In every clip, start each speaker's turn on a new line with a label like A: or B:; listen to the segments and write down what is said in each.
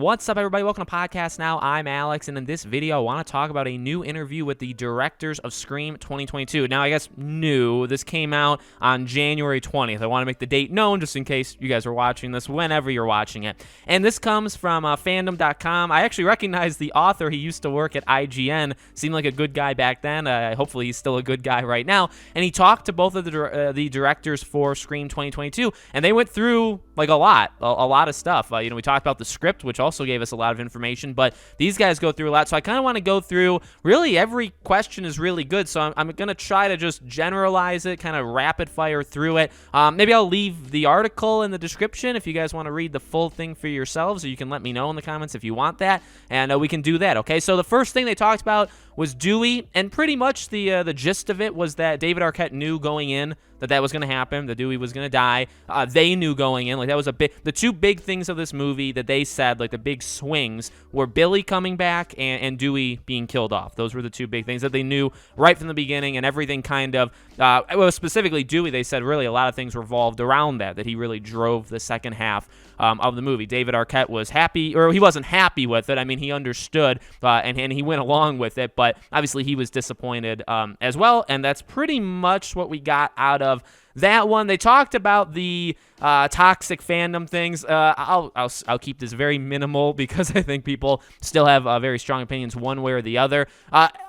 A: What's up, everybody? Welcome to Podcast Now. I'm Alex, and in this video, I want to talk about a new interview with the directors of Scream 2022. Now, I guess new. This came out on January 20th. I want to make the date known just in case you guys are watching this whenever you're watching it. And this comes from fandom.com. I actually recognize the author. He used to work at IGN. Seemed like a good guy back then. Hopefully, he's still a good guy right now. And he talked to both of the directors for Scream 2022, and they went through like a lot of stuff. We talked about the script, which also gave us a lot of information, but these guys go through a lot, so I kind of want to go through, really every question is really good, so I'm going to try to just generalize it, kind of rapid fire through it. Maybe I'll leave the article in the description if you guys want to read the full thing for yourselves, or you can let me know in the comments if you want that, and we can do that, okay? So the first thing they talked about was Dewey, and pretty much the gist of it was that David Arquette knew going in that was going to happen, that Dewey was going to die. They knew going in, like that was the two big things of this movie that they said, like the big swings, were Billy coming back and Dewey being killed off. Those were the two big things that they knew right from the beginning, and everything kind of, well, specifically Dewey, they said really a lot of things revolved around that he really drove the second half of the movie. David Arquette was happy, or he wasn't happy with it. I mean, he understood, and he went along with it, but obviously he was disappointed as well, and that's pretty much what we got out of that one. They talked about the toxic fandom things. I'll keep this very minimal because I think people still have very strong opinions one way or the other.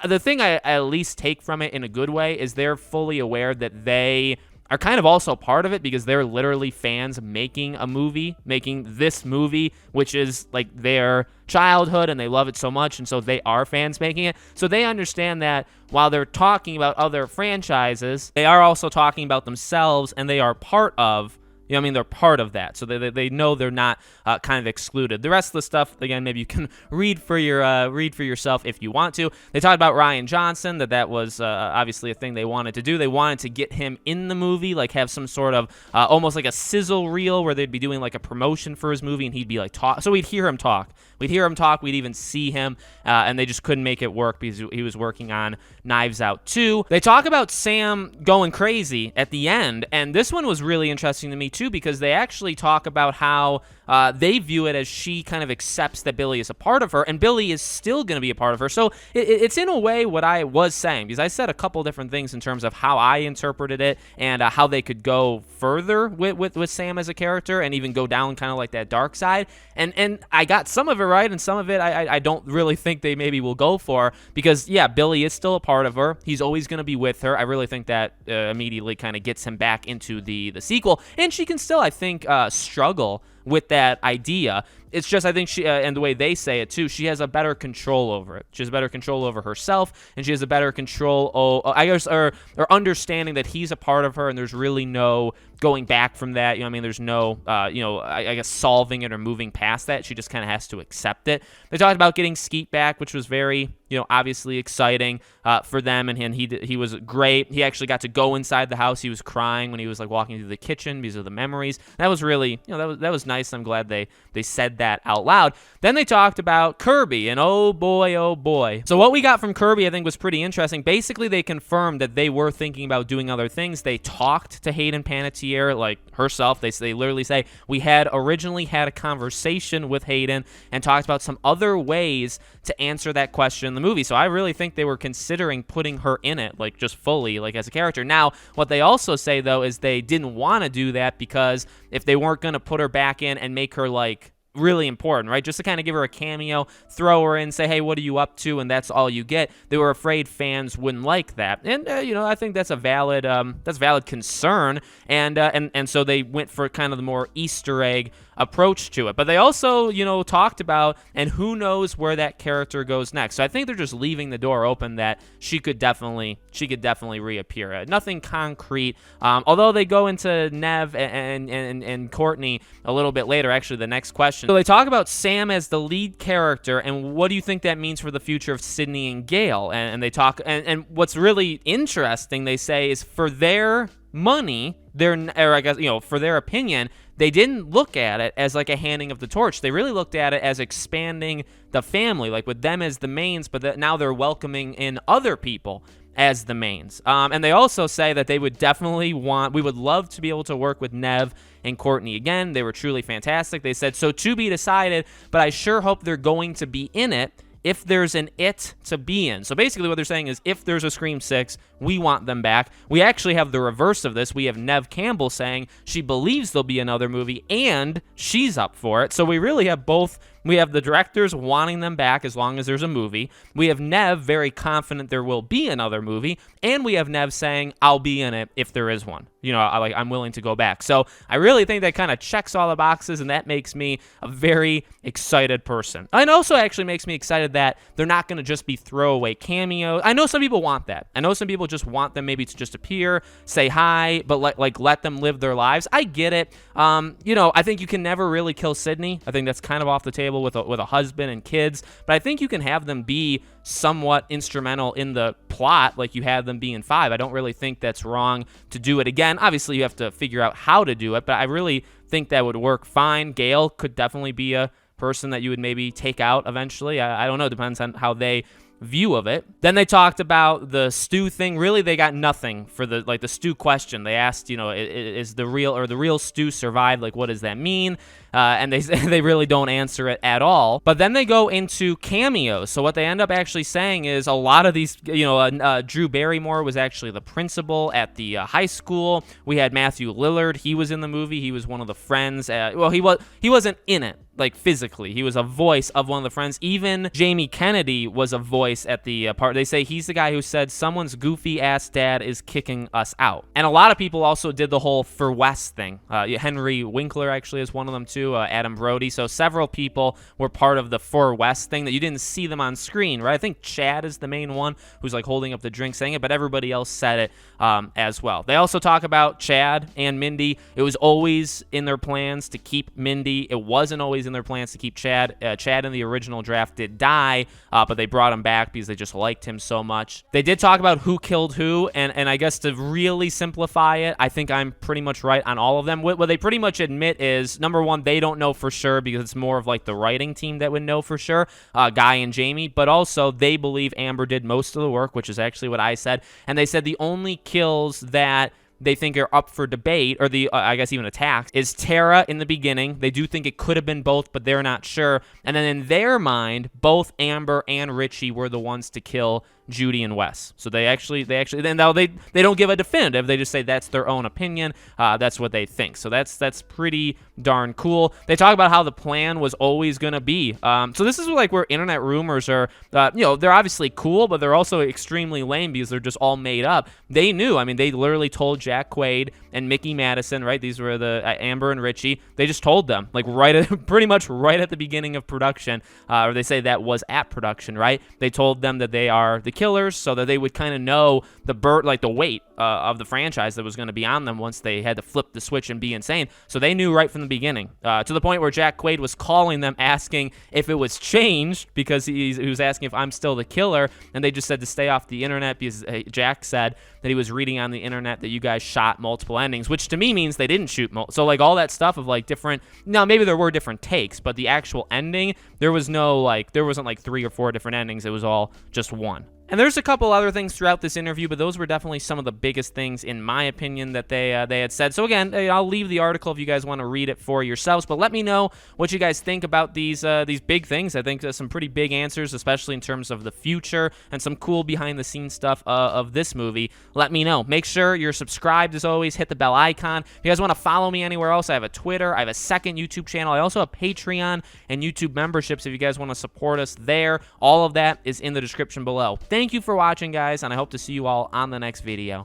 A: The thing I at least take from it in a good way is they're fully aware that they are kind of also part of it because they're literally fans making this movie, which is like their childhood, and they love it so much, and so they are fans making it. So they understand that while they're talking about other franchises, they are also talking about themselves, and they are part of, they're part of that, so they know they're not kind of excluded. The rest of the stuff, again, maybe you can read for yourself if you want to. They talked about Rian Johnson, that was obviously a thing they wanted to do. They wanted to get him in the movie, like have some sort of almost like a sizzle reel where they'd be doing like a promotion for his movie, and he'd be like talk. So we'd hear him talk. We'd even see him, and they just couldn't make it work because he was working on Knives Out 2. They talk about Sam going crazy at the end, and this one was really interesting to me too, because they actually talk about how they view it as she kind of accepts that Billy is a part of her, and Billy is still going to be a part of her. So it's in a way what I was saying, because I said a couple different things in terms of how I interpreted it and how they could go further with Sam as a character and even go down kind of like that dark side. And I got some of it right, and some of it I don't really think they maybe will go for, because, yeah, Billy is still a part of her. He's always going to be with her. I really think that immediately kind of gets him back into the sequel, and she can still, I think, struggle with that idea. It's just, I think she, and the way they say it too, she has a better control over it. She has better control over herself, and she has a better control, I guess, or understanding that he's a part of her, and there's really no going back from that. There's no, I guess, solving it or moving past that. She just kind of has to accept it. They talked about getting Skeet back, which was very, obviously exciting for them, and he was great. He actually got to go inside the house. He was crying when he was like walking through the kitchen because of the memories. That was really, that was nice. I'm glad they said that out loud. Then they talked about Kirby, and oh boy. So what we got from Kirby, I think, was pretty interesting. Basically, they confirmed that they were thinking about doing other things. They talked to Hayden Panettiere, like herself. They literally say, we had originally had a conversation with Hayden and talked about some other ways to answer that question in the movie. So I really think they were considering putting her in it, like just fully, like as a character. Now, what they also say, though, is they didn't want to do that because if they weren't going to put her back in and make her like really important, right? Just to kind of give her a cameo, throw her in, say, hey, what are you up to? And that's all you get. They were afraid fans wouldn't like that. And, I think that's a valid concern. And so they went for kind of the more Easter egg approach to it. But they also, talked about, and who knows where that character goes next. So I think they're just leaving the door open that she could definitely reappear. Nothing concrete. Although they go into Nev and Courtney a little bit later, actually the next question. So they talk about Sam as the lead character, and what do you think that means for the future of Sydney and Gale? And they talk, and what's really interesting, they say, is for their money, for their opinion, they didn't look at it as like a handing of the torch. They really looked at it as expanding the family, like with them as the mains, but now they're welcoming in other people as the mains. And they also say that they would definitely we would love to be able to work with Nev and Courtney again. They were truly fantastic. They said, so to be decided, but I sure hope they're going to be in it if there's an it to be in. So basically what they're saying is if there's a Scream 6, we want them back. We actually have the reverse of this. We have Neve Campbell saying she believes there'll be another movie and she's up for it. So we really have both. We have the directors wanting them back as long as there's a movie. We have Neve very confident there will be another movie. And we have Neve saying, I'll be in it if there is one. You know, I'm willing to go back. So I really think that kind of checks all the boxes, and that makes me a very excited person. And also actually makes me excited that they're not going to just be throwaway cameos. I know some people want that. I know some people just want them maybe to just appear, say hi, but let them live their lives. I get it. You know, I think you can never really kill Sydney. I think that's kind of off the table with a husband and kids, but I think you can have them be somewhat instrumental in the plot like you had them be in 5. I don't really think that's wrong to do it again. Obviously, you have to figure out how to do it, but I really think that would work fine. Gail could definitely be a person that you would maybe take out eventually. I don't know. Depends on how they view of it. Then they talked about the Stu thing. Really, they got nothing for the Stu question. They asked, you know, is the real Stu survived? Like, what does that mean? And they really don't answer it at all. But then they go into cameos. So what they end up actually saying is a lot of these, you know, Drew Barrymore was actually the principal at the high school. We had Matthew Lillard. He was in the movie. He was one of the friends. Well, he wasn't in it, like physically. He was a voice of one of the friends. Even Jamie Kennedy was a voice at the part. They say he's the guy who said someone's goofy ass dad is kicking us out. And a lot of people also did the whole For West thing. Henry Winkler actually is one of them too. Adam Brody. So several people were part of the For West thing that you didn't see them on screen, right? I think Chad is the main one who's like holding up the drink saying it, but everybody else said it as well. They also talk about Chad and Mindy. It was always in their plans to keep Mindy. It wasn't always in their plans to keep Chad. Chad in the original draft did die, but they brought him back because they just liked him so much. They did talk about who killed who, and I guess to really simplify it, I think I'm pretty much right on all of them. What they pretty much admit is, number one, they don't know for sure because it's more of like the writing team that would know for sure, Guy and Jamie, but also they believe Amber did most of the work, which is actually what I said, and they said the only kills that they think are up for debate, or I guess even attacked, is Tara in the beginning. They do think it could have been both, but they're not sure. And then in their mind, both Amber and Richie were the ones to kill Judy and Wes. So they don't give a definitive. They just say that's their own opinion. That's what they think. So that's pretty darn cool. They talk about how the plan was always going to be. So this is like where internet rumors are, you know, they're obviously cool, but they're also extremely lame because they're just all made up. They knew. I mean, they literally told Jack Quaid and Mickey Madison, right? These were the Amber and Richie. They just told them, like pretty much right at the beginning of production, or they say that was at production, right? They told them that they are the killers so that they would kind of know the weight of the franchise that was going to be on them once they had to flip the switch and be insane. So they knew right from the beginning, to the point where Jack Quaid was calling them asking if it was changed because he was asking if I'm still the killer, and they just said to stay off the internet because Jack said that he was reading on the internet that you guys shot multiple endings, which to me means they didn't shoot so like all that stuff of like different, now maybe there were different takes, but the actual ending, there wasn't like 3 or 4 different endings. It was all just one. And there's a couple other things throughout this interview, but those were definitely some of the biggest things, in my opinion, that they had said. So again, I'll leave the article if you guys want to read it for yourselves. But let me know what you guys think about these big things. I think there's some pretty big answers, especially in terms of the future and some cool behind-the-scenes stuff of this movie. Let me know. Make sure you're subscribed as always. Hit the bell icon. If you guys want to follow me anywhere else, I have a Twitter. I have a second YouTube channel. I also have Patreon and YouTube memberships if you guys want to support us there. All of that is in the description below. Thank you for watching, guys, and I hope to see you all on the next video.